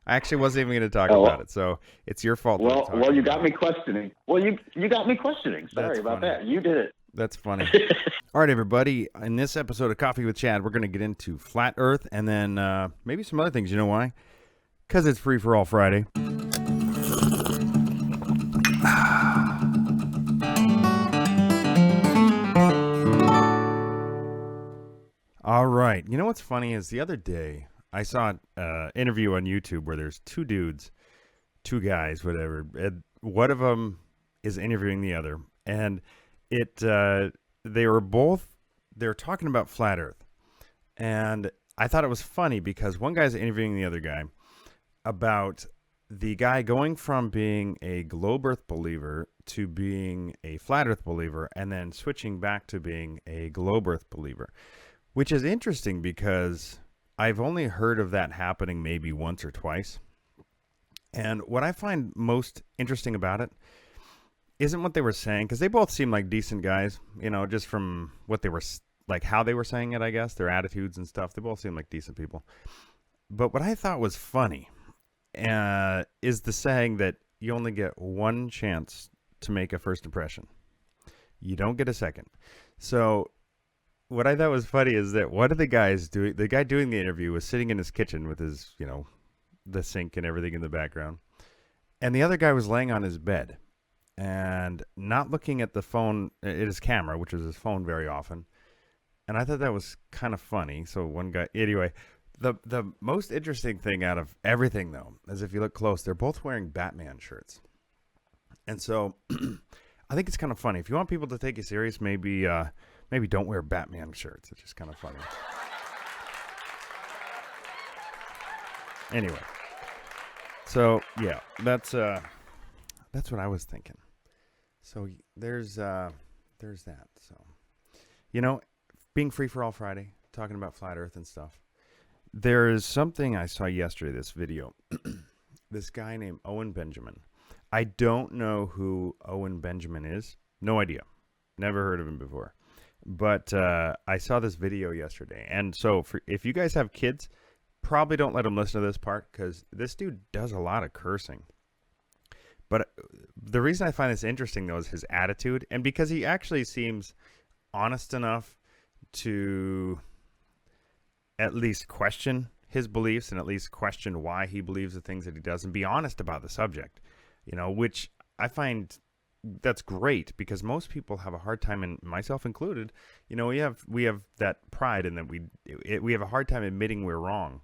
I actually wasn't even going to talk Oh, about it, so it's your fault that I'm well, talking you about got it. me questioning. Well, you got me questioning. That's Sorry about funny. that. You did That's funny. it. All right, everybody. In this episode of Coffee with Chad, we're going to get into flat Earth and then maybe some other things. You know why? Because it's Free for All Friday. All right. You know what's funny is the other day I saw an interview on YouTube where there's two dudes, two guys, whatever. And one of them is interviewing the other, and they were talking about flat Earth, and I thought it was funny because one guy's interviewing the other guy about the guy going from being a globe Earth believer to being a flat Earth believer, and then switching back to being a globe Earth believer. Which is interesting because I've only heard of that happening maybe once or twice. And what I find most interesting about it isn't what they were saying, because they both seem like decent guys, just from what they were, like how they were saying it, I guess, their attitudes and stuff. They both seem like decent people. But what I thought was funny is the saying that you only get one chance to make a first impression. You don't get a second. So what I thought was funny is that one of the guys the guy doing the interview was sitting in his kitchen with his, the sink and everything in the background. And the other guy was laying on his bed and not looking at the phone, at his camera, which was his phone very often. And I thought that was kind of funny. So one guy, anyway, the most interesting thing out of everything though, is if you look close, they're both wearing Batman shirts. And so I think it's kind of funny. If you want people to take you serious, maybe don't wear Batman shirts. It's just kind of funny. Anyway, so yeah, that's what I was thinking. So there's that. So being Free for All Friday, talking about flat Earth and stuff. There is something I saw yesterday. This video, this guy named Owen Benjamin. I don't know who Owen Benjamin is. No idea. Never heard of him before. But I saw this video yesterday. And so if you guys have kids, probably don't let them listen to this part because this dude does a lot of cursing. But the reason I find this interesting, though, is his attitude. And because he actually seems honest enough to at least question his beliefs and at least question why he believes the things that he does and be honest about the subject, which I find that's great because most people have a hard time, and myself included, we have that pride in that we have a hard time admitting we're wrong.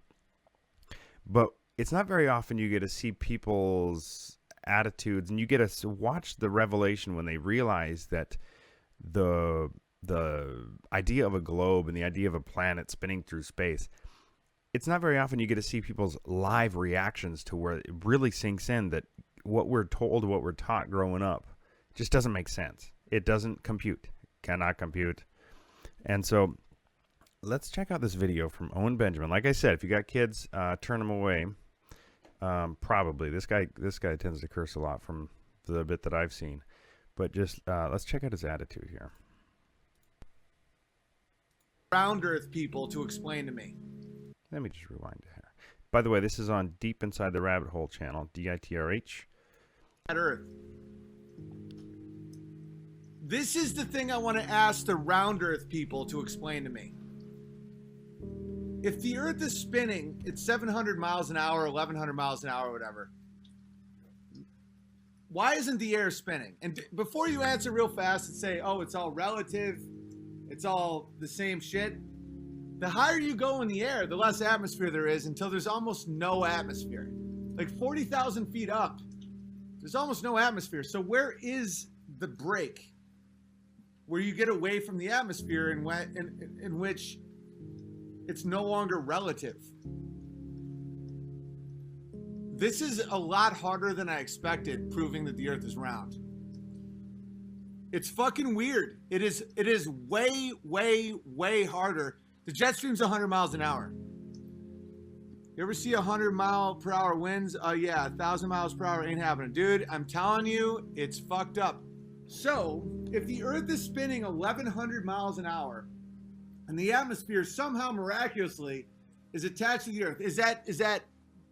But it's not very often you get to see people's attitudes and you get to watch the revelation when they realize that the idea of a globe and the idea of a planet spinning through space, it's not very often you get to see people's live reactions to where it really sinks in that what we're told, what we're taught growing up just doesn't make sense. It doesn't compute. Cannot compute. And so let's check out this video from Owen Benjamin. Like I said, if you got kids, turn them away. Probably. This guy tends to curse a lot from the bit that I've seen. But just let's check out his attitude here. Round Earth people to explain to me. Let me just rewind to here. By the way, this is on Deep Inside the Rabbit Hole channel, DITRH. Earth. This is the thing I want to ask the Round Earth people to explain to me. If the Earth is spinning at 700 miles an hour, 1100 miles an hour, whatever, why isn't the air spinning? And before you answer real fast and say, oh, it's all relative, it's all the same shit, the higher you go in the air, the less atmosphere there is until there's almost no atmosphere. Like 40,000 feet up, there's almost no atmosphere. So where is the break where you get away from the atmosphere in which it's no longer relative? This is a lot harder than I expected, proving that the Earth is round. It's fucking weird. It is way, way, way harder. The jet stream's 100 miles an hour. You ever see 100 mile per hour winds? Yeah, 1,000 miles per hour ain't happening. Dude, I'm telling you, it's fucked up. So, if the Earth is spinning 1,100 miles an hour, and the atmosphere somehow miraculously is attached to the Earth, is that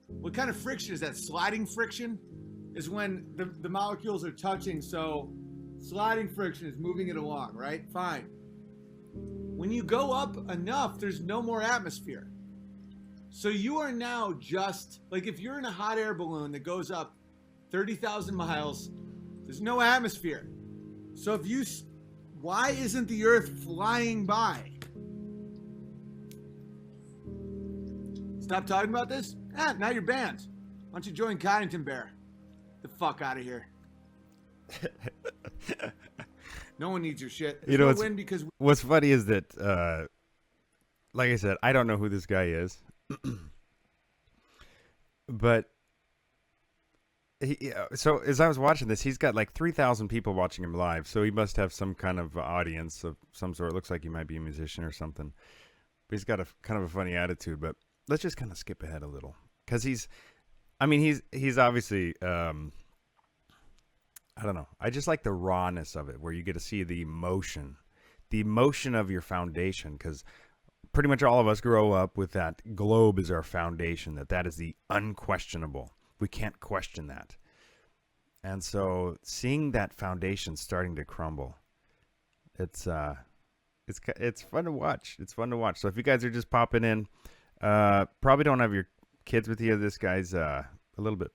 What kind of friction is that? Sliding friction is when the molecules are touching. So sliding friction is moving it along, right? Fine. When you go up enough, there's no more atmosphere. So you are now just like if you're in a hot air balloon that goes up 30,000 miles, there's no atmosphere. So if you, why isn't the Earth flying by? Stop talking about this? Now you're banned. Why don't you join Coddington Bear? The fuck out of here. No one needs your shit. There's You know, no win because what's funny is that, like I said, I don't know who this guy is, but so as I was watching this, he's got like 3,000 people watching him live, so he must have some kind of audience of some sort. It looks like he might be a musician or something, but he's got a kind of a funny attitude. But let's just kind of skip ahead a little because he's obviously. I don't know. I just like the rawness of it, where you get to see the emotion of your foundation, because pretty much all of us grow up with that globe as our foundation, that is the unquestionable. We can't question that. And so seeing that foundation starting to crumble, it's fun to watch. It's fun to watch. So if you guys are just popping in, probably don't have your kids with you. This guy's a little bit,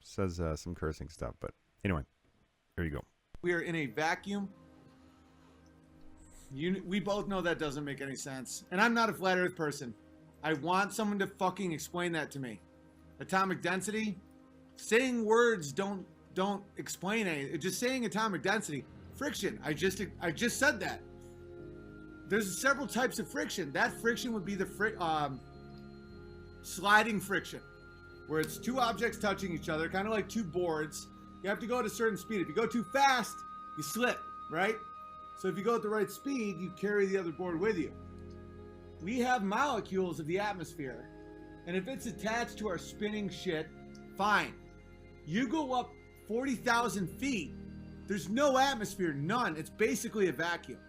says some cursing stuff, but anyway, there you go. we are in a vacuum. We both know that doesn't make any sense. And I'm not a flat earth person. I want someone to fucking explain that to me. Atomic density, saying words don't explain anything. Just saying atomic density, friction. I just said that. There's several types of friction. That friction would be the sliding friction, where it's two objects touching each other, kind of like two boards. You have to go at a certain speed. If you go too fast, you slip, right? So if you go at the right speed, you carry the other board with you. We have molecules of the atmosphere, and if it's attached to our spinning shit, fine. You go up 40,000 feet, there's no atmosphere, none. It's basically a vacuum.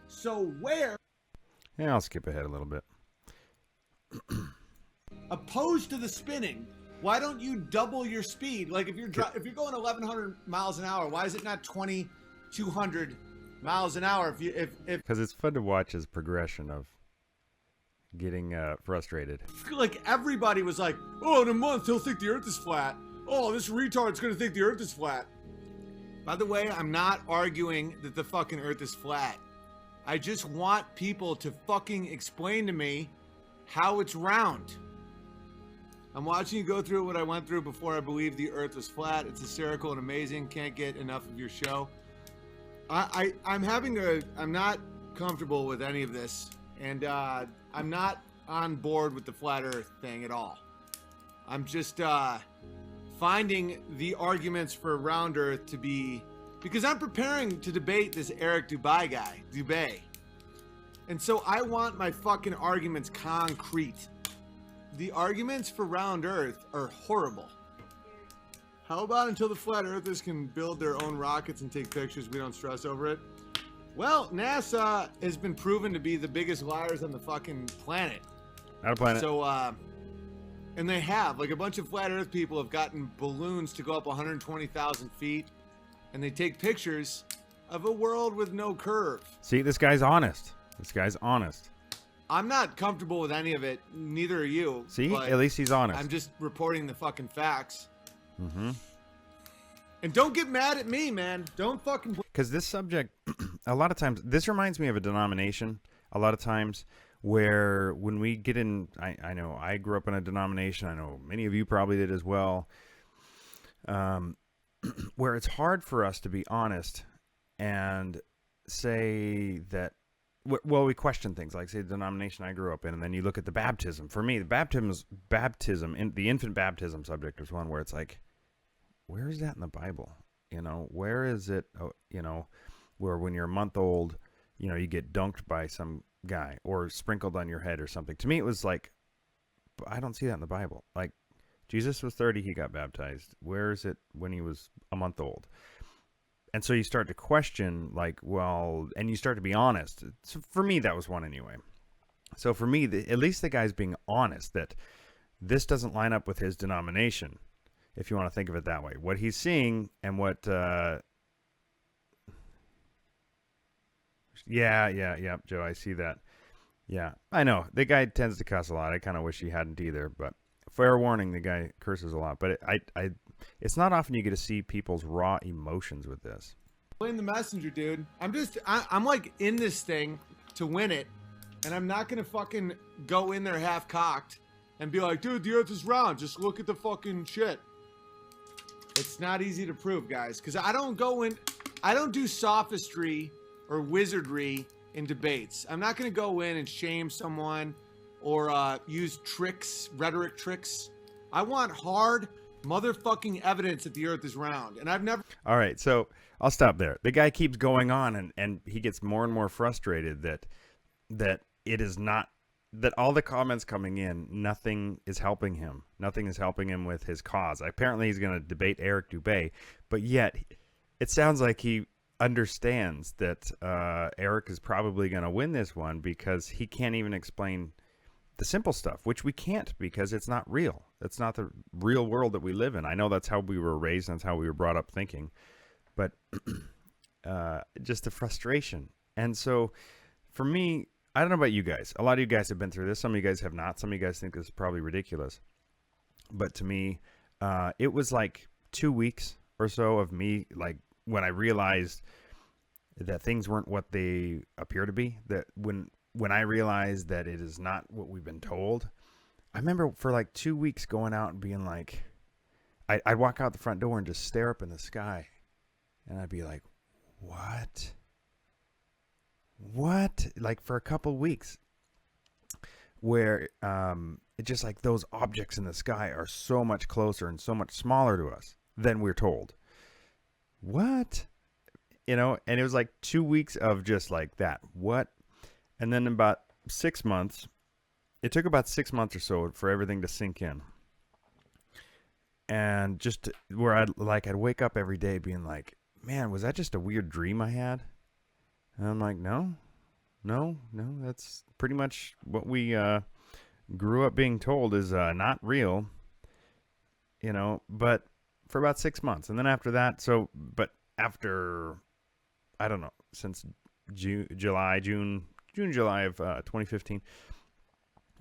So where... Yeah, I'll skip ahead a little bit. Opposed to the spinning, why don't you double your speed? Like if you're going 1,100 miles an hour, why is it not 2,200 miles an hour? Because it's fun to watch his progression of getting frustrated. Like everybody was like, oh, in a month he'll think the Earth is flat. Oh, this retard's gonna think the Earth is flat. By the way, I'm not arguing that the fucking Earth is flat. I just want people to fucking explain to me how it's round. I'm watching you go through what I went through before I believed the Earth was flat. It's hysterical and amazing. Can't get enough of your show. I'm not comfortable with any of this, and I'm not on board with the flat Earth thing at all. I'm just finding the arguments for round Earth to be, because I'm preparing to debate this Eric Dubay guy, and so I want my fucking arguments concrete. The arguments for round Earth are horrible. How about until the flat earthers can build their own rockets and take pictures, we don't stress over it? Well, NASA has been proven to be the biggest liars on the fucking planet. Not a planet. So, and they have, like a bunch of flat earth people have gotten balloons to go up 120,000 feet, and they take pictures of a world with no curve. See, this guy's honest. I'm not comfortable with any of it. Neither are you. See, at least he's honest. I'm just reporting the fucking facts. Mm-hmm. And don't get mad at me, man. Don't fucking... Because this subject, a lot of times, this reminds me of a denomination, a lot of times, where when we get in, I know I grew up in a denomination, I know many of you probably did as well, where it's hard for us to be honest and say that, well, we question things, like say the denomination I grew up in, and then you look at the baptism. For me, the baptism, the infant baptism subject is one where it's like, where is that in the Bible? Where is it, where when you're a month old, you get dunked by some guy or sprinkled on your head or something. To me, it was like, I don't see that in the Bible. Like, Jesus was 30, he got baptized. Where is it when he was a month old? And so you start to question, like, well, and you start to be honest. So for me, that was one anyway. So for me, at least the guy's being honest that this doesn't line up with his denomination, if you want to think of it that way. What he's seeing and what yeah, Joe, I see that. Yeah, I know. The guy tends to cuss a lot. I kind of wish he hadn't either, but fair warning, the guy curses a lot. But it's not often you get to see people's raw emotions with this. Blame the messenger, dude. I'm like in this thing to win it, and I'm not gonna fucking go in there half cocked and be like, dude, the earth is round. Just look at the fucking shit. It's not easy to prove, guys, because I don't do sophistry or wizardry in debates. I'm not gonna go in and shame someone or use tricks, rhetoric tricks. I want hard motherfucking evidence that the earth is round, and I've never. All right, so I'll stop there. The guy keeps going on, and he gets more and more frustrated that it is not, that all the comments coming in, nothing is helping him. Nothing is helping him with his cause. Apparently, he's going to debate Eric Dubé, but yet it sounds like he understands that Eric is probably going to win this one because he can't even explain the simple stuff, which we can't because it's not real. It's not the real world that we live in. I know that's how we were raised and that's how we were brought up thinking, but just the frustration. And so for me, I don't know about you guys. A lot of you guys have been through this. Some of you guys have not. Some of you guys think this is probably ridiculous. But to me, it was like 2 weeks or so of me, like when I realized that things weren't what they appear to be, that when I realized that it is not what we've been told, I remember for like 2 weeks going out and being like, I'd walk out the front door and just stare up in the sky. And I'd be like, what? Like for a couple weeks where it just like those objects in the sky are so much closer and so much smaller to us than we're told. What? And it was like 2 weeks of just like that. What? And then about 6 months, it took about 6 months or so for everything to sink in. And just where I'd wake up every day being like, man, was that just a weird dream I had? And I'm like, no, that's pretty much what we grew up being told is not real, but for about 6 months. And then after that, after, I don't know, since June, July of 2015,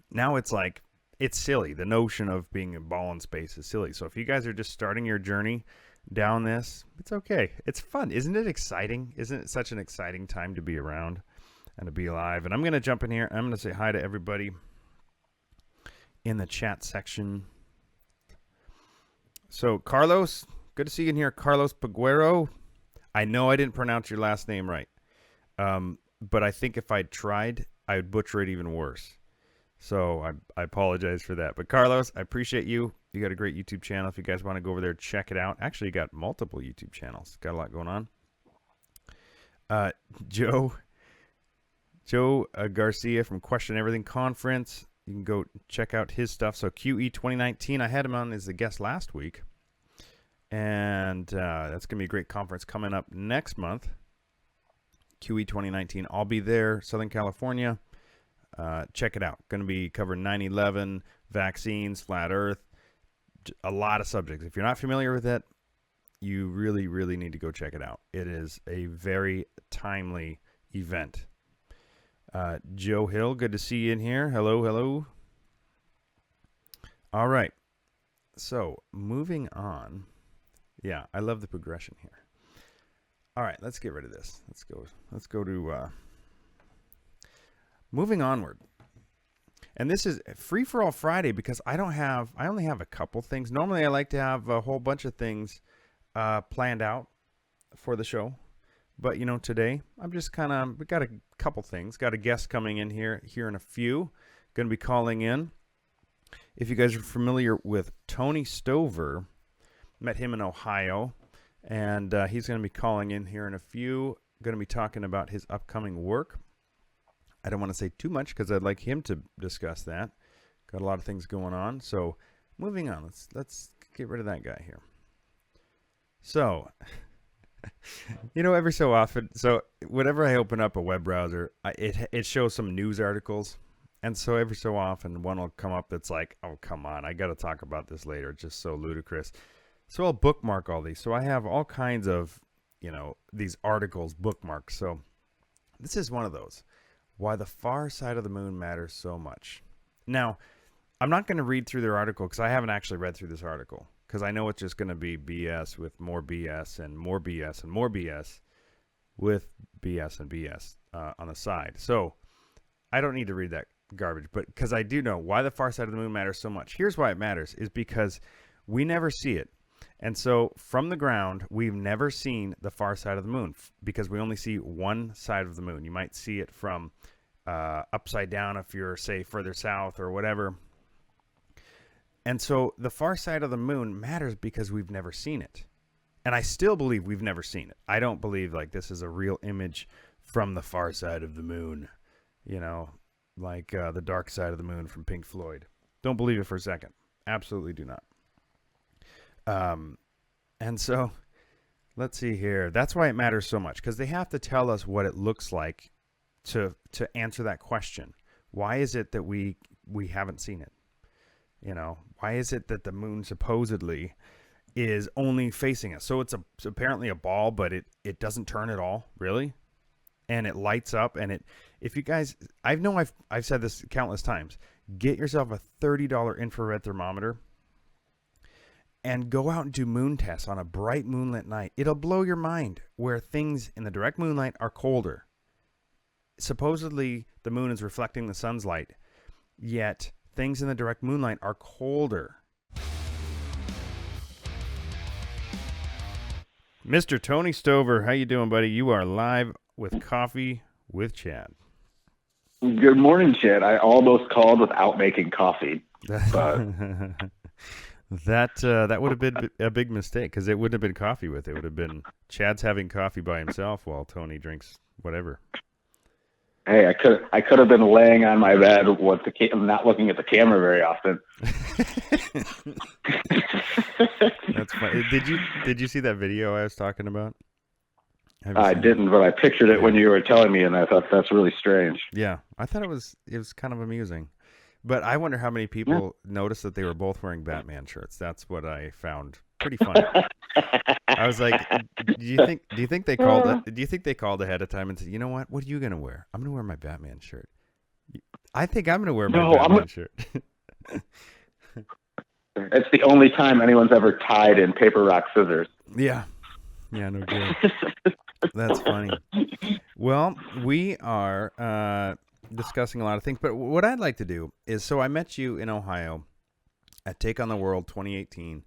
now it's like, it's silly. The notion of being a ball in space is silly. So if you guys are just starting your journey down this, it's okay. It's fun. Isn't it exciting? Isn't it such an exciting time to be around and to be alive? And I'm going to jump in here. I'm going to say hi to everybody in the chat section. So Carlos, good to see you in here. Carlos Paguero. I know I didn't pronounce your last name right. But I think if I tried, I would butcher it even worse. So I apologize for that. But Carlos, I appreciate you. You got a great YouTube channel. If you guys want to go over there, check it out. Actually, you got multiple YouTube channels. Got a lot going on. Joe Garcia from Question Everything Conference. You can go check out his stuff. So QE 2019, I had him on as a guest last week. And that's going to be a great conference coming up next month. QE 2019. I'll be there, Southern California. Check it out. Going to be covering 9/11, vaccines, flat Earth, a lot of subjects. If you're not familiar with it, you really, really need to go check it out. It is a very timely event. Joe Hill, good to see you in here. Hello. All right. So moving on. Yeah, I love the progression here. All right, let's get rid of this. Let's go to moving onward. And this is Free for All Friday because I only have a couple things. Normally I like to have a whole bunch of things planned out for the show. But today we got a couple things. Got a guest coming in here in a few. Going to be calling in. If you guys are familiar with Tony Stover, met him in Ohio, and he's going to be calling in here in a few. Going to be talking about his upcoming work. I don't want to say too much because I'd like him to discuss that. Got a lot of things going on. So moving on, let's get rid of that guy here. So, every so often, so whenever I open up a web browser, it shows some news articles, And so every so often one will come up that's like, oh, come on, I got to talk about this later. It's just so ludicrous. So I'll bookmark all these. So I have all kinds of, these articles bookmarked. So this is one of those. Why the far side of the moon matters so much. Now, I'm not going to read through their article because I haven't actually read through this article because I know it's just going to be BS with more BS and more BS and more BS with BS and BS on the side. So I don't need to read that garbage, but because I do know why the far side of the moon matters so much. Here's why it matters is because we never see it. And so from the ground, we've never seen the far side of the moon because we only see one side of the moon. You might see it from upside down if you're, say, further south or whatever. And so the far side of the moon matters because we've never seen it. And I still believe we've never seen it. I don't believe like this is a real image from the far side of the moon, like the dark side of the moon from Pink Floyd. Don't believe it for a second. Absolutely do not. And so let's see here. That's why it matters so much because they have to tell us what it looks like to answer that question. Why is it that we haven't seen it? Why is it that the moon supposedly is only facing us? So it's apparently a ball, but it doesn't turn at all, really. And it lights up and if you guys, I've said this countless times, get yourself a $30 infrared thermometer and go out and do moon tests on a bright moonlit night. It'll blow your mind where things in the direct moonlight are colder. Supposedly, the moon is reflecting the sun's light, yet things in the direct moonlight are colder. Mr. Tony Stover, how you doing, buddy? You are live with Coffee with Chad. Good morning, Chad. I almost called without making coffee, but that would have been a big mistake because it wouldn't have been coffee with it. It would have been Chad's having coffee by himself while Tony drinks whatever. Hey, I could have been laying on my bed with not looking at the camera very often. That's funny. Did you see that video I was talking about? I didn't, but I pictured it when you were telling me, and I thought that's really strange. Yeah, I thought it was kind of amusing. But I wonder how many people noticed that they were both wearing Batman shirts. That's what I found pretty funny. I was like, do you think they called ahead of time and said, you know what are you gonna wear? I'm gonna wear my Batman shirt. I think I'm gonna wear my Batman shirt. It's the only time anyone's ever tied in paper, rock, scissors. Yeah, no good. That's funny. Well, we are discussing a lot of things, but what I'd like to do is, so I met you in Ohio at Take on the World 2018,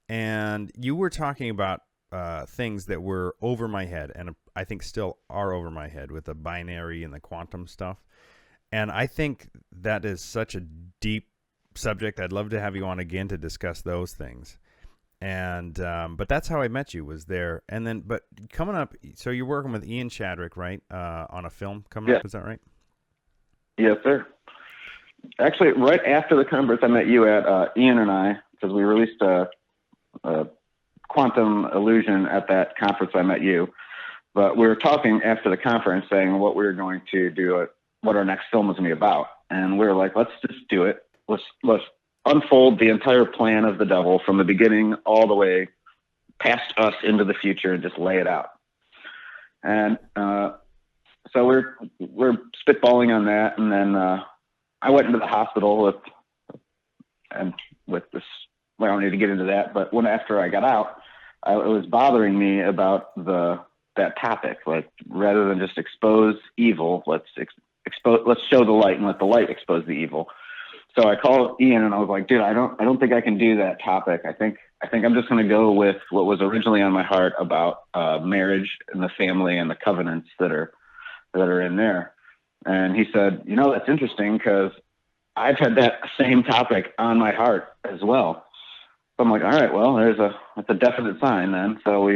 and you were talking about things that were over my head, and I think still are over my head with the binary and the quantum stuff. And I think that is such a deep subject. I'd love to have you on again to discuss those things. And but that's how I met you, was there. And then, but coming up, so you're working with Ian Chadwick, right? On a film coming up, is that right? Yes, sir. Actually, right after the conference I met you at, Ian and I, because we released a quantum illusion at that conference I met you. But we were talking after the conference saying what we were going to do, what our next film was going to be about. And we were like, let's just do it. Let's unfold the entire plan of the devil from the beginning all the way past us into the future and just lay it out. And so we're spitballing on that, and then I went into the hospital with this. Well, I don't need to get into that, but after I got out, it was bothering me about that topic. Like, rather than just expose evil, let's show the light and let the light expose the evil. So I called Ian and I was like, dude, I don't think I can do that topic. I think I'm just going to go with what was originally on my heart about marriage and the family and the covenants that are in there. And he said, that's interesting because I've had that same topic on my heart as well. So I'm like, all right, well, that's a definite sign then. So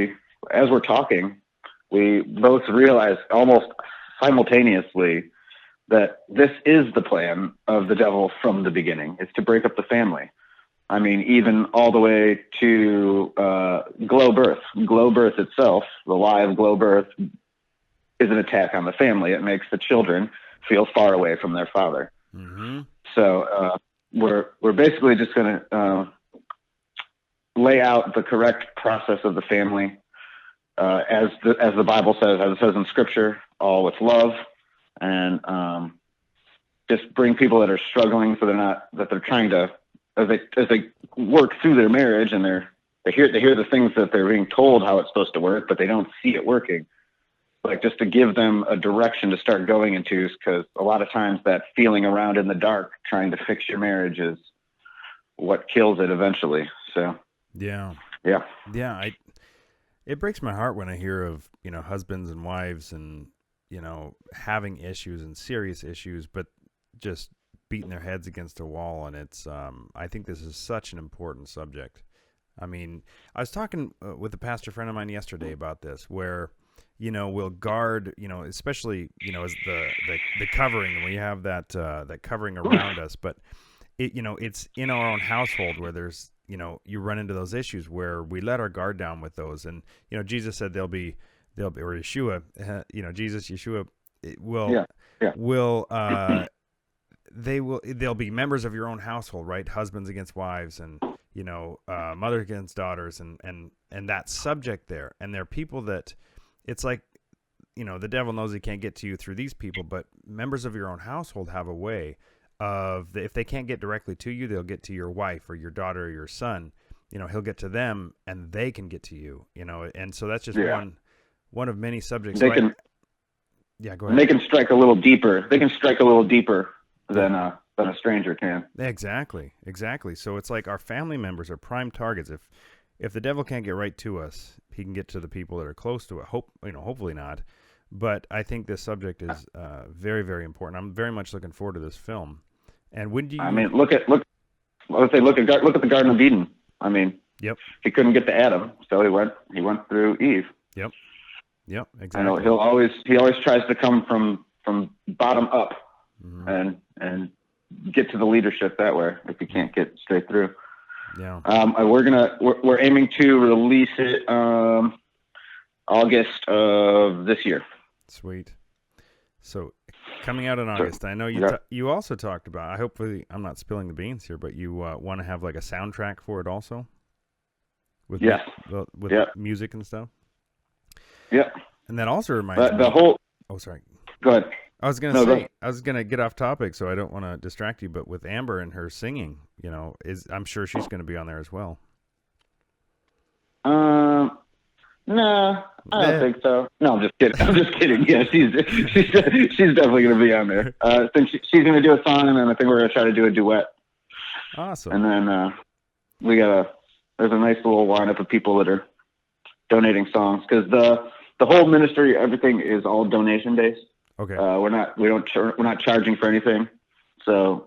as we're talking, we both realized almost simultaneously that this is the plan of the devil from the beginning. It's to break up the family. I mean, even all the way to glow birth. Glow birth itself, the lie of glow birth, is an attack on the family. It makes the children feel far away from their father. Mm-hmm. So we're basically just going to lay out the correct process of the family, as the Bible says, as it says in Scripture, all with love, and just bring people that are struggling, so they're trying to, as they work through their marriage, and they hear the things that they're being told how it's supposed to work, but they don't see it working. Like, just to give them a direction to start going into, because a lot of times that feeling around in the dark trying to fix your marriage is what kills it eventually. So Yeah. yeah. It breaks my heart when I hear of, husbands and wives and, having issues and serious issues, but just beating their heads against a wall. And it's, I think this is such an important subject. I mean, I was talking with a pastor friend of mine yesterday about this, where, we'll guard, especially, as the covering, we have that covering around us, but it's in our own household where there's, you run into those issues where we let our guard down with those. And, Jesus said they'll be, or Yeshua, Yeshua they'll be members of your own household, right? Husbands against wives, and, mother against daughters, and that subject there. And they're people that it's like, the devil knows he can't get to you through these people, but members of your own household have a way of, if they can't get directly to you, they'll get to your wife or your daughter or your son. He'll get to them and they can get to you, and so that's just one of many subjects. They go ahead. They can strike a little deeper. They can strike a little deeper than a stranger can. Exactly. So it's like our family members are prime targets. If the devil can't get right to us, he can get to the people that are close to it. Hopefully not. But I think this subject is very, very important. I'm very much looking forward to this film. And when do you? I mean, look at the Garden of Eden. I mean, yep. He couldn't get to Adam, so he went through Eve. Yep. Exactly. I know he always tries to come from bottom up, mm-hmm. and get to the leadership that way if he can't get straight through. Yeah. We're aiming to release it August of this year. Sweet. So coming out in August, I know you also talked about, hopefully I'm not spilling the beans here, but you want to have like a soundtrack for it also? With music and stuff? Yeah. And that also reminds me. Oh, sorry. Go ahead. I was going to say, I was going to get off topic, so I don't want to distract you, but with Amber and her singing, I'm sure she's going to be on there as well. No, I don't think so. No, I'm just kidding. Yeah, she's definitely going to be on there. I think she's going to do a song, and then I think we're going to try to do a duet. Awesome. And then there's a nice little lineup of people that are donating songs, because the whole ministry, everything is all donation based. Okay. We're not charging for anything. So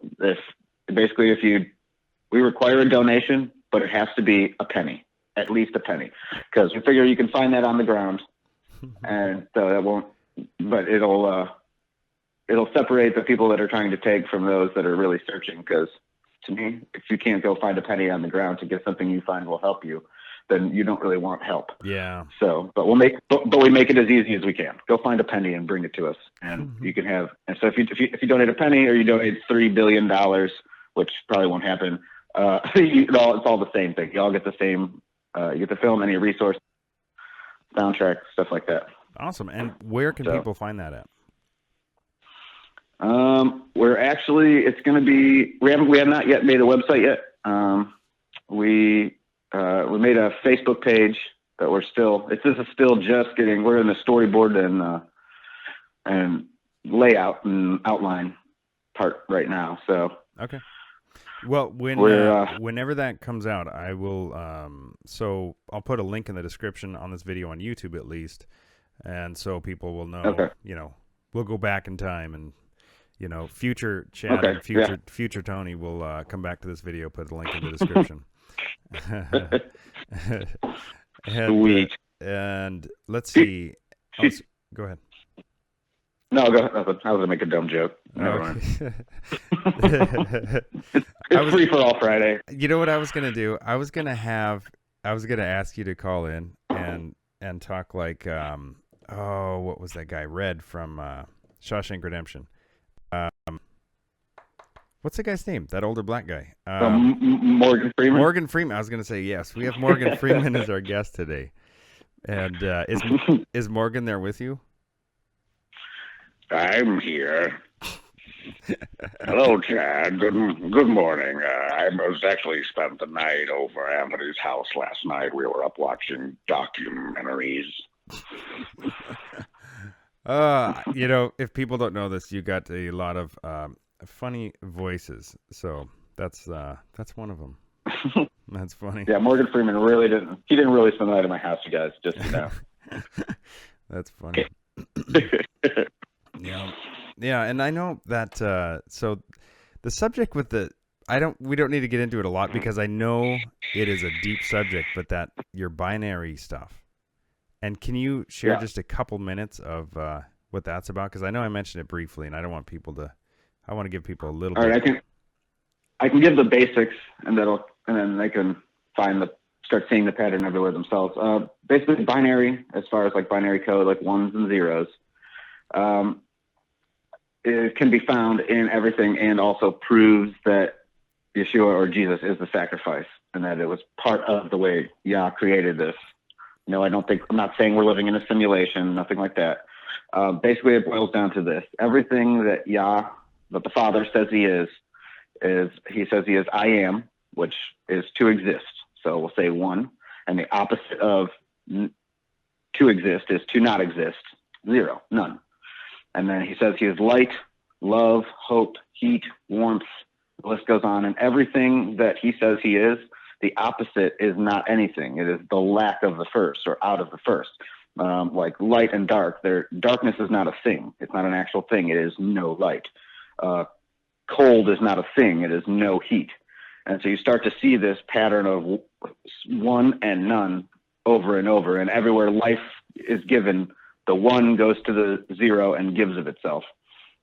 we require a donation, but it has to be a penny. At least a penny, because we figure you can find that on the ground, and so that won't. But it'll separate the people that are trying to take from those that are really searching. Because to me, if you can't go find a penny on the ground to get something you find will help you, then you don't really want help. Yeah. So, but we make it as easy as we can. Go find a penny and bring it to us, and you can have. And so if you donate a penny, or you donate $3 billion, which probably won't happen, it's all the same thing. You all get the same. You get the film, any resource, soundtrack, stuff like that. Awesome. And where can people find that at? It's going to be. We have not yet made a website yet. We made a Facebook page that this is still just getting. We're in the storyboard and layout and outline part right now. So okay. Well, whenever that comes out, I will. So I'll put a link in the description on this video on YouTube at least, and so people will know. Okay. We'll go back in time, and future Chad and future Tony will come back to this video. Put a link in the description. Sweet. And let's see. Go ahead. No, go ahead. I was going to make a dumb joke. Never mind. It's free for all Friday. You know what I was going to do? I was going to ask you to call in and talk like, what was that guy? Red from Shawshank Redemption. What's the guy's name? That older black guy. Morgan Freeman. Morgan Freeman. I was going to say yes. We have Morgan Freeman as our guest today. And is Morgan there with you? I'm here. Hello, Chad. Good morning. I was actually spent the night over at Anthony's house last night. We were up watching documentaries. If people don't know this, you got a lot of funny voices. So that's one of them. That's funny. Yeah, Morgan Freeman really didn't. He didn't really spend the night at my house, you guys. Just to know. That's funny. Yeah, and I know that. So the subject with we don't need to get into it a lot because I know it is a deep subject, but that your binary stuff. And can you share just a couple minutes of what that's about? Because I know I mentioned it briefly, and I don't want people to. I want to give people a little. All bit. right, I can give the basics, and then they can start seeing the pattern everywhere themselves. Basically, binary, as far as like binary code, like ones and zeros, it can be found in everything, and also proves that Yeshua or Jesus is the sacrifice, and that it was part of the way Yah created this. No, I'm not saying we're living in a simulation, nothing like that. Basically, it boils down to this: everything that the Father says he is he says he is I am, which is to exist. So we'll say one, and the opposite of to exist is to not exist, zero, none. And then he says he is light, love, hope, heat, warmth. The list goes on, and everything that he says he is, the opposite is not anything. It is the lack of the first, or out of the first. Like light and dark, darkness is not a thing. It's not an actual thing. It is no light. Cold is not a thing. It is no heat. And so you start to see this pattern of one and none over and over. And everywhere life is given, the one goes to the zero and gives of itself.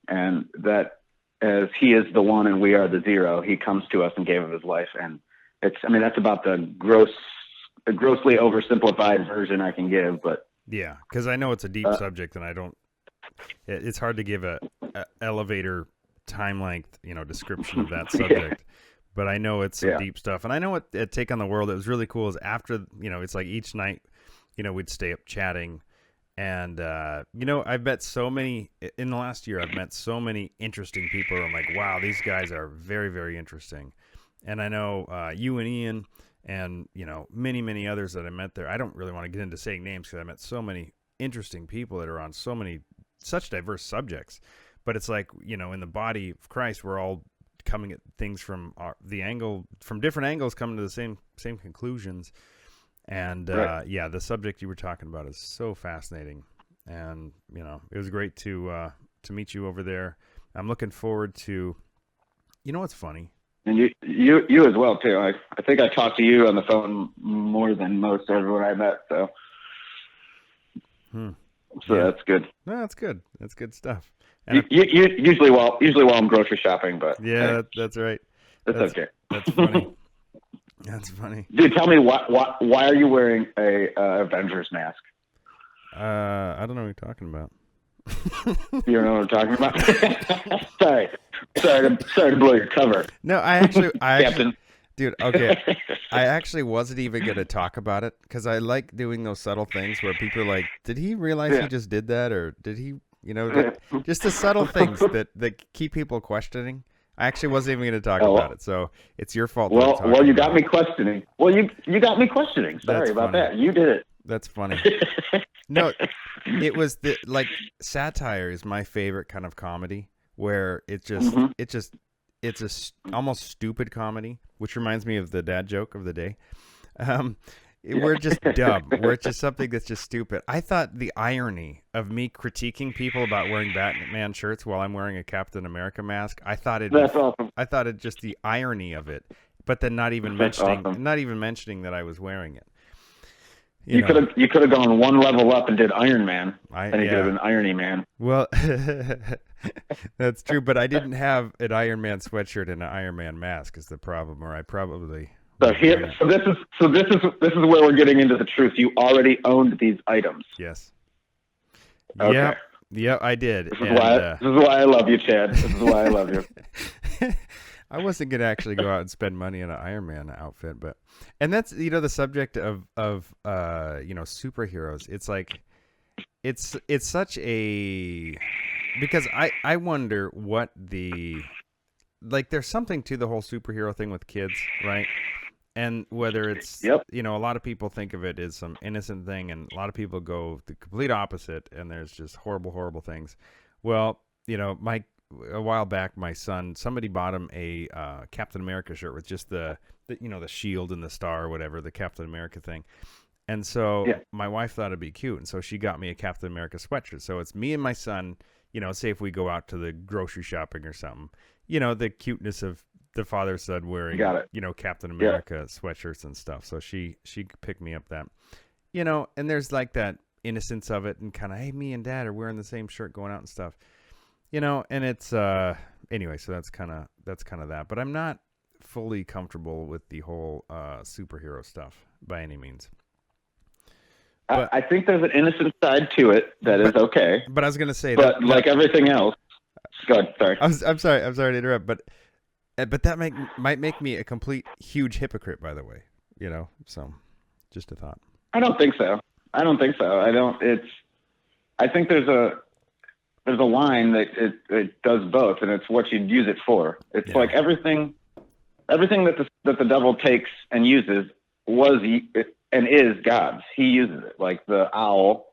And that as he is the one and we are the zero, he comes to us and gave of his life. And that's about the grossly oversimplified version I can give. But yeah, because I know it's a deep subject, and it's hard to give a elevator time length, description of that subject. But I know it's some deep stuff. And I know at Take on the World, it was really cool is after, it's like each night, we'd stay up chatting. And, I've met so many, in the last year, I've met so many interesting people. I'm like, wow, these guys are very, very interesting. And I know you and Ian and, many, many others that I met there. I don't really want to get into saying names because I met so many interesting people that are on such diverse subjects. But it's like, in the body of Christ, we're all coming at things from different angles, coming to the same conclusions. And the subject you were talking about is so fascinating. And it was great to meet you over there. I'm looking forward to. What's funny? And you as well too. I think I talked to you on the phone more than most everyone I met. So that's good. No, that's good. That's good stuff. Usually while I'm grocery shopping, but yeah, that's right. That's okay. That's funny. That's funny. Dude, tell me why are you wearing a Avengers mask? I don't know what you're talking about. You don't know what I'm talking about? Sorry to blow your cover. No, I actually, Captain. Dude, okay. I actually wasn't even going to talk about it because I like doing those subtle things where people are like, did he realize he just did that? Or did he, just the subtle things that keep people questioning. I actually wasn't even going to talk about it. So it's your fault. Well, you got me questioning. Well, you got me questioning. Sorry about that. You did it. That's funny. No, it was satire is my favorite kind of comedy where it's almost stupid comedy, which reminds me of the dad joke of the day. We're just dumb. We're just something that's just stupid. I thought the irony of me critiquing people about wearing Batman shirts while I'm wearing a Captain America mask. That's awesome. I thought it just the irony of it, but then not even mentioning that I was wearing it. You could have gone one level up and did Iron Man, and you could have been Irony Man. Well, that's true, but I didn't have an Iron Man sweatshirt and an Iron Man mask is the problem, or I probably. So this is where we're getting into the truth. You already owned these items. Yes. Okay. Yeah, I did. This is why I love you, Chad. This is why I love you. I wasn't gonna actually go out and spend money on an Iron Man outfit, but and that's the subject of superheroes. It's like it's such a because I wonder what the like there's something to the whole superhero thing with kids, right? And whether it's Yep. a lot of people think of it as some innocent thing, and a lot of people go the complete opposite, and there's just horrible things. Well, a while back, my son, somebody bought him a Captain America shirt with just the shield and the star or whatever, the Captain America thing. And so my wife thought it'd be cute, and so she got me a Captain America sweatshirt. So it's me and my son, say if we go out to the grocery shopping or something, the cuteness of the father-son wearing, Captain America sweatshirts and stuff. So she picked me up that, and there's like that innocence of it and kind of, hey, me and Dad are wearing the same shirt going out and stuff, and it's, anyway, so that's kind of that. But I'm not fully comfortable with the whole superhero stuff by any means. But, I think there's an innocent side to it that is okay. But I was going to say but like everything else, go ahead, sorry. I'm sorry to interrupt, but that might make me a complete huge hypocrite, by the way, so just a thought. I don't think so. I think there's a line that it does both, and it's what you'd use it for. It's like everything that the devil takes and uses was and is God's. He uses it. Like the owl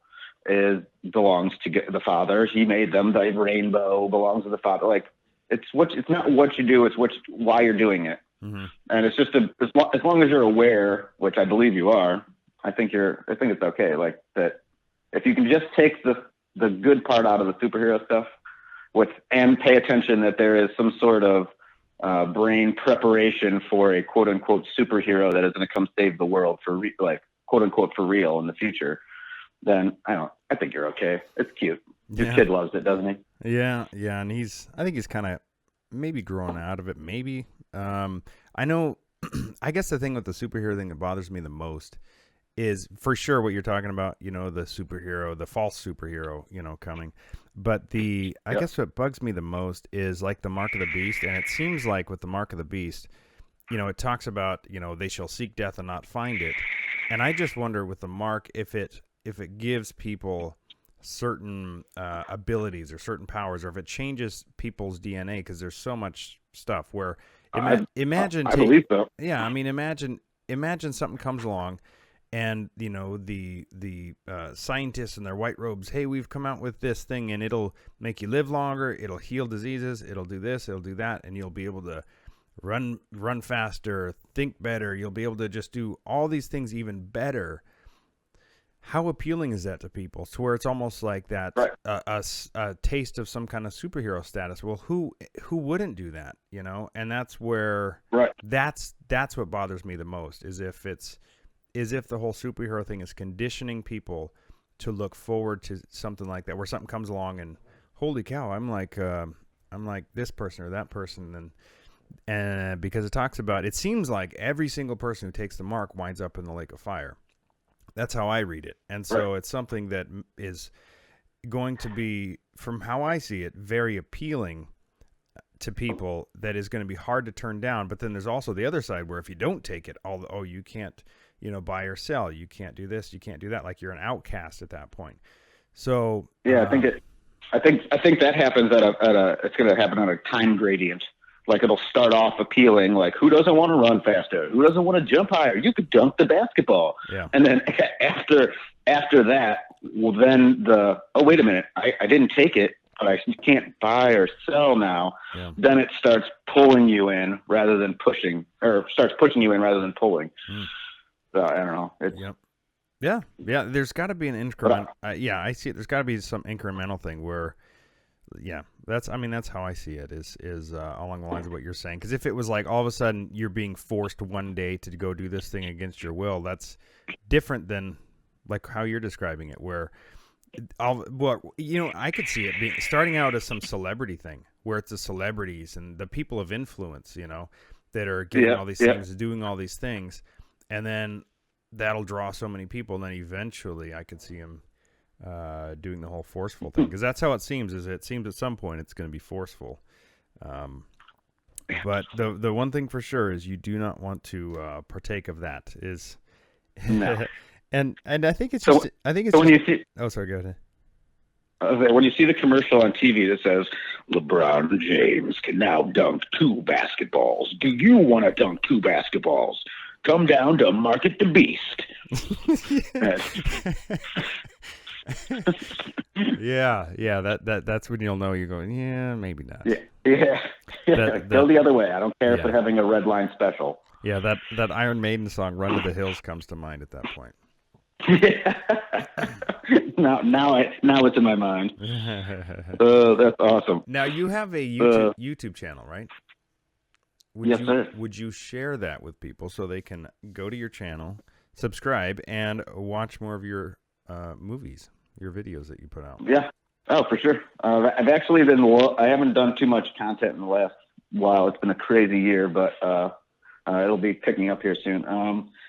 belongs to the Father. He made them. The rainbow belongs to the Father. Like it's not what you do. It's why you're doing it. Mm-hmm. And it's just as long as you're aware, which I believe you are. I think it's okay. Like that, if you can just take the good part out of the superhero stuff and pay attention that there is some sort of brain preparation for a quote unquote superhero that is going to come save the world for quote unquote for real in the future, then I think you're okay. It's cute. Your kid loves it, doesn't he? Yeah. And I think he's kind of maybe growing out of it. Maybe. I know, I guess the thing with the superhero thing that bothers me the most is for sure what you're talking about, the superhero, the false superhero, coming. But I guess what bugs me the most is like the mark of the beast. And it seems like with the mark of the beast, it talks about, they shall seek death and not find it. And I just wonder with the mark, if it gives people certain abilities or certain powers, or if it changes people's DNA, because there's so much stuff where imagine. I believe so. Yeah. I mean, imagine something comes along. And, the scientists in their white robes, hey, we've come out with this thing and it'll make you live longer. It'll heal diseases. It'll do this. It'll do that. And you'll be able to run faster, think better. You'll be able to just do all these things even better. How appealing is that to people? To where it's almost like that, right. a taste of some kind of superhero status. Well, who wouldn't do that, And that's where that's what bothers me the most is if the whole superhero thing is conditioning people to look forward to something like that, where something comes along and holy cow, I'm like this person or that person, and because it seems like every single person who takes the mark winds up in the lake of fire. That's how I read it, and so it's something that is going to be, from how I see it, very appealing to people. That is going to be hard to turn down. But then there's also the other side where if you don't take it, you can't. Buy or sell. You can't do this. You can't do that. Like you're an outcast at that point. So I think that happens it's going to happen on a time gradient. Like it'll start off appealing. Like who doesn't want to run faster? Who doesn't want to jump higher? You could dunk the basketball. Yeah. And then after that, well, then wait a minute, I didn't take it, but I can't buy or sell now. Yeah. Then it starts pulling you in rather than pushing, or starts pushing you in rather than pulling. So I don't know. Yeah. There's got to be an increment. I see it. There's got to be some incremental thing where, that's how I see it. Is along the lines of what you're saying. Because if it was like all of a sudden you're being forced one day to go do this thing against your will, that's different than like how you're describing it. Where, I could see it starting out as some celebrity thing, where it's the celebrities and the people of influence, that are getting all these things, doing all these things. And then that'll draw so many people, and then eventually I could see him doing the whole forceful thing, because that's how it seems. It seems at some point it's going to be forceful. But the one thing for sure is you do not want to partake of that. Is No. and I think it's So- just So when you see oh, sorry, go ahead. when you see the commercial on TV that says LeBron James can now dunk 2 basketballs. Do you want to dunk 2 basketballs? Come down to Market the Beast. Yeah. That's when you'll know you're going. Yeah, maybe not. yeah, go the other way. I don't care if yeah. they're having a red line special. Yeah, that Iron Maiden song "Run to the Hills" comes to mind at that point. Yeah. now it's in my mind. That's awesome. Now you have a YouTube channel, right? Yes, sir. Would you share that with people so they can go to your channel, subscribe, and watch more of your movies, your videos that you put out? Yeah. Oh, for sure. I've actually been. I haven't done too much content in the last while. It's been a crazy year, but it'll be picking up here soon.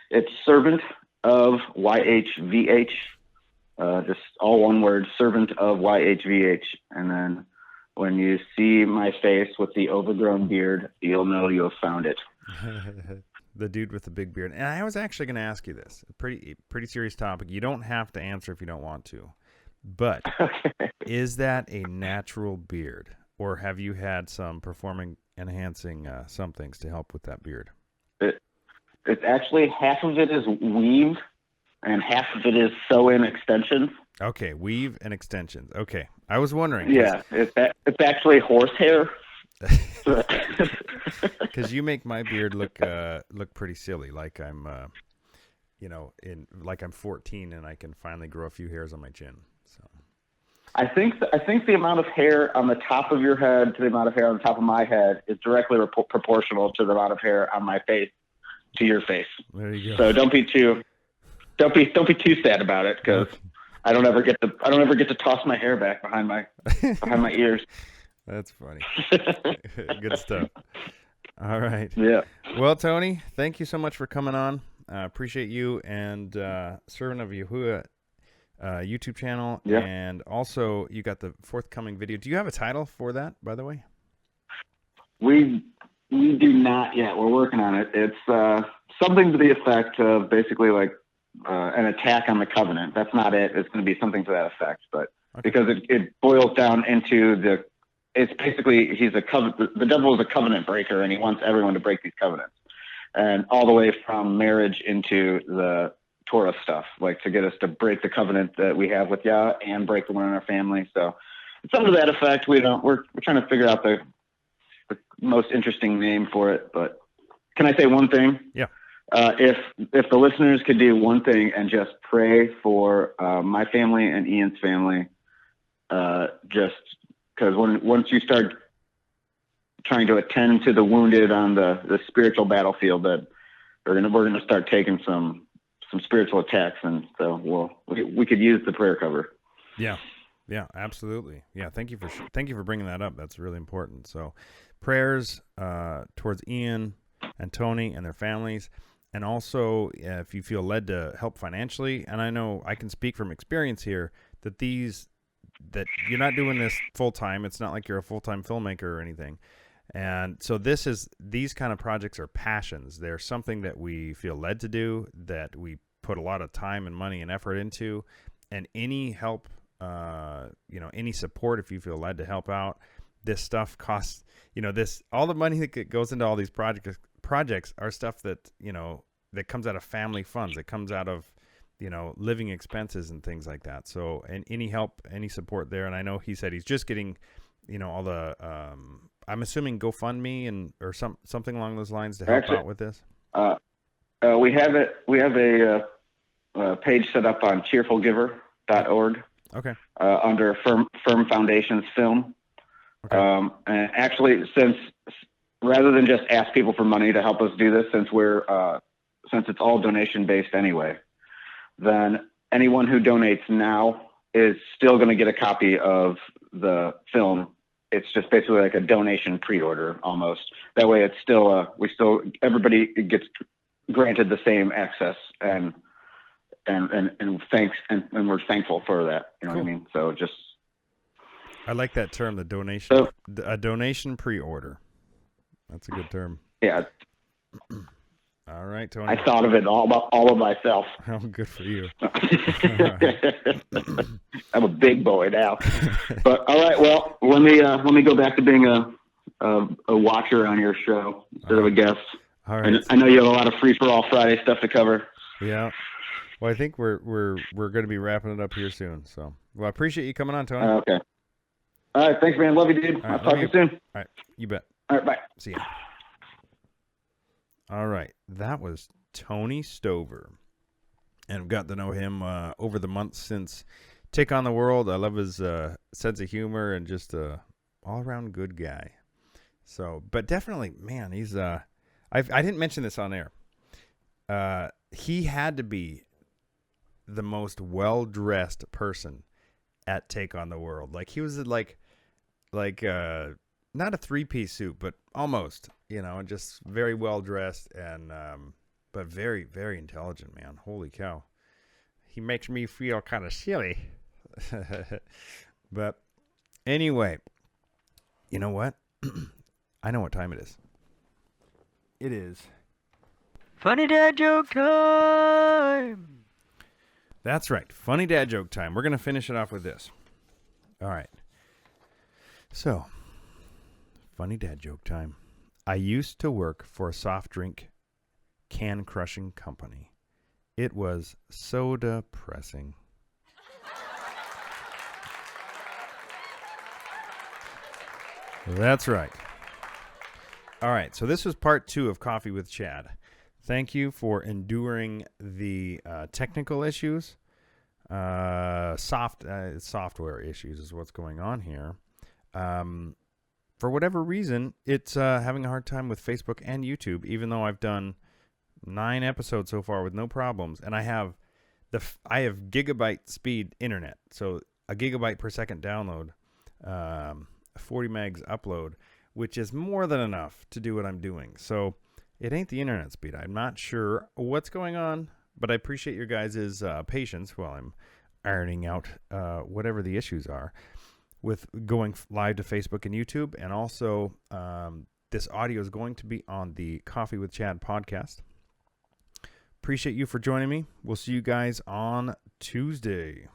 It's Servant of YHVH. Just all one word, Servant of YHVH. And then when you see my face with the overgrown beard, you'll know you have found it. The dude with the big beard. And I was actually going to ask you this. A pretty serious topic. You don't have to answer if you don't want to. But is that a natural beard? Or have you had some enhancing some things to help with that beard? It's actually half of it is weave and half of it is sew-in extensions. Okay, weave and extensions. Okay, I was wondering. Yeah, it's actually horsehair. Because you make my beard look pretty silly, like I'm, like I'm 14 and I can finally grow a few hairs on my chin. So I think the amount of hair on the top of your head to the amount of hair on the top of my head is directly proportional to the amount of hair on my face to your face. There you go. So don't be too sad about it, because I don't ever get to toss my hair back behind my ears. That's funny. Good stuff. All right. Yeah. Well, Tony, thank you so much for coming on. Appreciate you, and Servant of Yahuwah YouTube channel. Yeah. And also, you got the forthcoming video. Do you have a title for that, by the way? We do not yet. We're working on it. It's something to the effect of basically like an attack on the covenant. That's not it. It's going to be something to that effect. But because it boils down into it's basically the devil is a covenant breaker, and he wants everyone to break these covenants, and all the way from marriage into the Torah stuff, like to get us to break the covenant that we have with Yah and break the one in our family. So it's something to that effect. We're trying to figure out the most interesting name for it. But can I say one thing? Yeah. If the listeners could do one thing and just pray for my family and Ian's family, just because once you start trying to attend to the wounded on the spiritual battlefield, that we're gonna start taking some spiritual attacks, and so we could use the prayer cover. Yeah, absolutely. Yeah, thank you for bringing that up. That's really important. So, prayers towards Ian and Tony and their families, and also if you feel led to help financially. And I know I can speak from experience here that that you're not doing this full time. It's not like you're a full time filmmaker or anything. And so these kind of projects are passions. They're something that we feel led to do, that we put a lot of time and money and effort into, and any help, any support, if you feel led to help out, this stuff costs, all the money that goes into all these projects are stuff that, that comes out of family funds. It comes out of, living expenses and things like that. So, and any help, any support there. And I know he said he's just getting, all the, I'm assuming GoFundMe or something along those lines to help out with this. We have a page set up on cheerfulgiver.org. Okay. Under Firm Foundations Film. Okay. And actually, rather than just ask people for money to help us do this, since it's all donation based anyway, then anyone who donates now is still going to get a copy of the film. It's just basically like a donation pre-order almost. That way, it's still everybody gets granted the same access, and thanks, and we're thankful for that. You know what I mean? So just. I like that term, the donation, a donation pre-order. That's a good term. Yeah, All right, Tony. I thought of it all of myself. Oh, good for you. I'm a big boy now. But all right, well, let me go back to being a watcher on your show instead of a guest. All right. I know you have a lot of Free for All Friday stuff to cover. Yeah. Well, I think we're going to be wrapping it up here soon. So, well, I appreciate you coming on, Tony. Okay. All right, thanks, man. Love you, dude. All right, I'll talk to you soon. All right, you bet. All right, bye. See ya. All right, that was Tony Stover, and I've got to know him over the months since Take on the World. I love his sense of humor and just a all-around good guy. So, but definitely, man, he's I didn't mention this on air. He had to be the most well-dressed person at Take on the World. Like he was like not a three-piece suit, but almost, and just very well-dressed and but very, very intelligent, man. Holy cow. He makes me feel kind of silly. But anyway, you know what? I know what time it is. It is Funny Dad Joke time! That's right. Funny dad joke time. We're going to finish it off with this. All right. So, funny dad joke time. I used to work for a soft drink can crushing company. It was so depressing. That's right. All right. So this was part 2 of Coffee with Chad. Thank you for enduring the technical issues. Software issues is what's going on here. For whatever reason, it's having a hard time with Facebook and YouTube, even though I've done 9 episodes so far with no problems. And I have gigabyte speed internet. So a gigabyte per second download, 40 megs upload, which is more than enough to do what I'm doing. So it ain't the internet speed. I'm not sure what's going on, but I appreciate your guys' patience while I'm ironing out whatever the issues are with going live to Facebook and YouTube. And also, this audio is going to be on the Coffee with Chad podcast. Appreciate you for joining me. We'll see you guys on Tuesday.